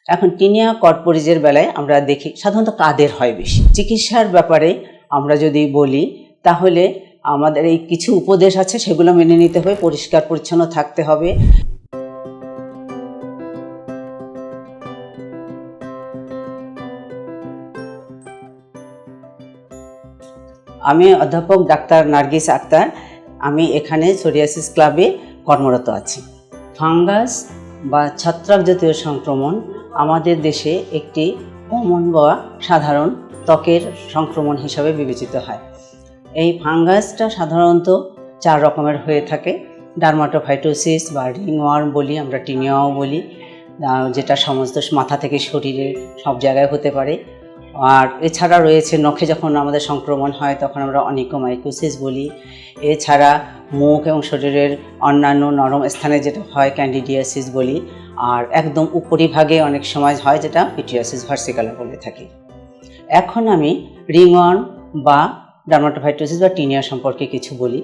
এখন টিনিয়া কর্পোরিজের বেলায় আমরা দেখি সাধারণত কাদের হয় বেশি। চিকিৎসার ব্যাপারে আমরা যদি বলি তাহলে আমাদের এই কিছু উপদেশ আছে, সেগুলো মেনে নিতে হবে। পরিষ্কার পরিচ্ছন্ন থাকতে হবে। আমি অধ্যাপক ডাক্তার নার্গিস আক্তার। আমি এখানে সোরিয়াসিস ক্লাবে কর্মরত আছি। ফাঙ্গাস বা ছত্রাক জাতীয় সংক্রমণ আমাদের দেশে একটি কমন বা সাধারণ ত্বকের সংক্রমণ হিসাবে বিবেচিত হয়। এই ফাঙ্গাসটা সাধারণত 4 রকমের হয়ে থাকে। ডার্মাটোফাইটোসিস বা রিংওয়ার্ম বলি, আমরা টিনিয়াও বলি, যেটা সমস্ত মাথা থেকে শরীরের সব জায়গায় হতে পারে। আর এছাড়া রয়েছে নখে যখন আমাদের সংক্রমণ হয় তখন আমরা অনিকোমাইকোসিস বলি। এছাড়া মুখ এবং শরীরের অন্যান্য নরম স্থানে যেটা হয় ক্যান্ডিডিয়াসিস বলি। আর একদম উপরিভাগে অনেক সময় হয় যেটা পিটিয়াসিস ভার্সিকালা বলে থাকি। এখন আমি রিংওয়ার্ম বা ডার্মাটোফাইটোসিস বা টিনিয়া সম্পর্কে কিছু বলি।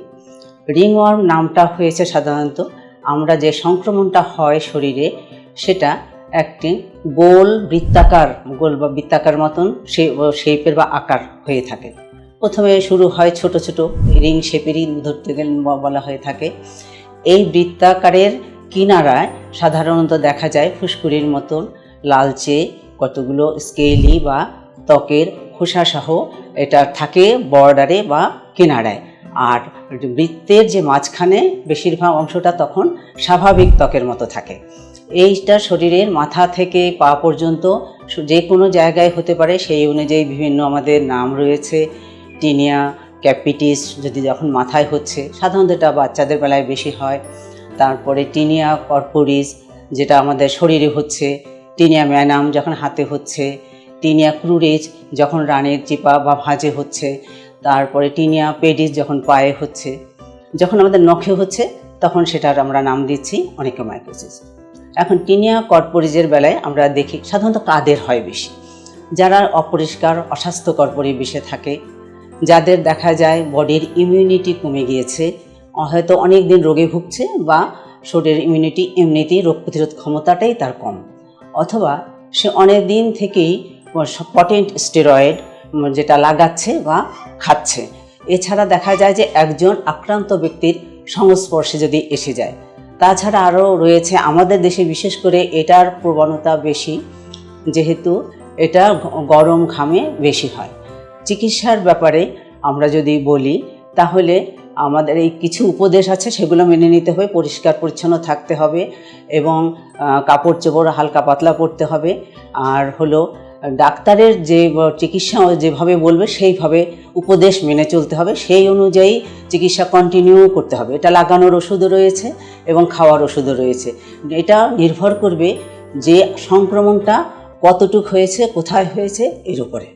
রিংওয়ার্ম নামটা হয়েছে সাধারণত আমরা যে সংক্রমণটা হয় শরীরে সেটা একটি গোল বা বৃত্তাকার মতন শেপের বা আকার হয়ে থাকে। প্রথমে শুরু হয় ছোট ছোট রিং শেপেরই ধরতে গেলে বলা হয়ে থাকে। এই বৃত্তাকারের কিনারায় সাধারণত দেখা যায় ফুসকুড়ির মতন লালচে কতগুলো স্কেলি বা ত্বকের খোসাসহ এটা থাকে বর্ডারে বা কিনারায়। আর বৃত্তের যে মাঝখানে বেশিরভাগ অংশটা তখন স্বাভাবিক ত্বকের মতো থাকে। এইটা শরীরের মাথা থেকে পা পর্যন্ত যে কোনো জায়গায় হতে পারে। সেই অনুযায়ী বিভিন্ন আমাদের নাম রয়েছে। টিনিয়া ক্যাপিটিস যদি যখন মাথায় হচ্ছে, সাধারণত এটা বাচ্চাদের বেলায় বেশি হয়। তারপরে টিনিয়া কর্পোরিজ যেটা আমাদের শরীরে হচ্ছে। টিনিয়া ম্যানাম যখন হাতে হচ্ছে। টিনিয়া ক্রুরিজ যখন রানের চিপা বা ভাঁজে হচ্ছে। তারপরে টিনিয়া পেডিস যখন পায়ে হচ্ছে। যখন আমাদের নখে হচ্ছে তখন সেটার আমরা নাম দিচ্ছি অনিকোমাইকোসিস। এখন টিনিয়া কর্পোরিজের বেলায় আমরা দেখি সাধারণত কাদের হয় বেশি। যারা অপরিষ্কার অস্বাস্থ্যকর পরিবেশে থাকে, যাদের দেখা যায় বডির ইমিউনিটি কমে গিয়েছে, হয়তো অনেক দিন রোগে ভুগছে বা শরীরের ইমিউনিটি এমনিতেই রোগ প্রতিরোধ ক্ষমতাটাই তার কম, অথবা সে অনেক দিন থেকেই পটেন্ট স্টেরয়েড যেটা লাগাচ্ছে বা খাচ্ছে। এছাড়া দেখা যায় যে একজন আক্রান্ত ব্যক্তির সংস্পর্শে যদি এসে যায়। তাছাড়া আরও রয়েছে আমাদের দেশে বিশেষ করে এটার প্রবণতা বেশি, যেহেতু এটা গরম ঘামে বেশি হয়। চিকিৎসার ব্যাপারে আমরা যদি বলি তাহলে আমাদের এই কিছু উপদেশ আছে, সেগুলো মেনে নিতে হবে। পরিষ্কার পরিচ্ছন্ন থাকতে হবে এবং কাপড় চোপড় হালকা পাতলা পরতে হবে। আর হলো ডাক্তারের যে চিকিৎসা যেভাবে বলবে সেইভাবে উপদেশ মেনে চলতে হবে। সেই অনুযায়ী চিকিৎসা কন্টিনিউ করতে হবে। এটা লাগানোর ওষুধও রয়েছে এবং খাওয়ার ওষুধও রয়েছে। এটা নির্ভর করবে যে সংক্রমণটা কতটুক হয়েছে, কোথায় হয়েছে এর উপরে।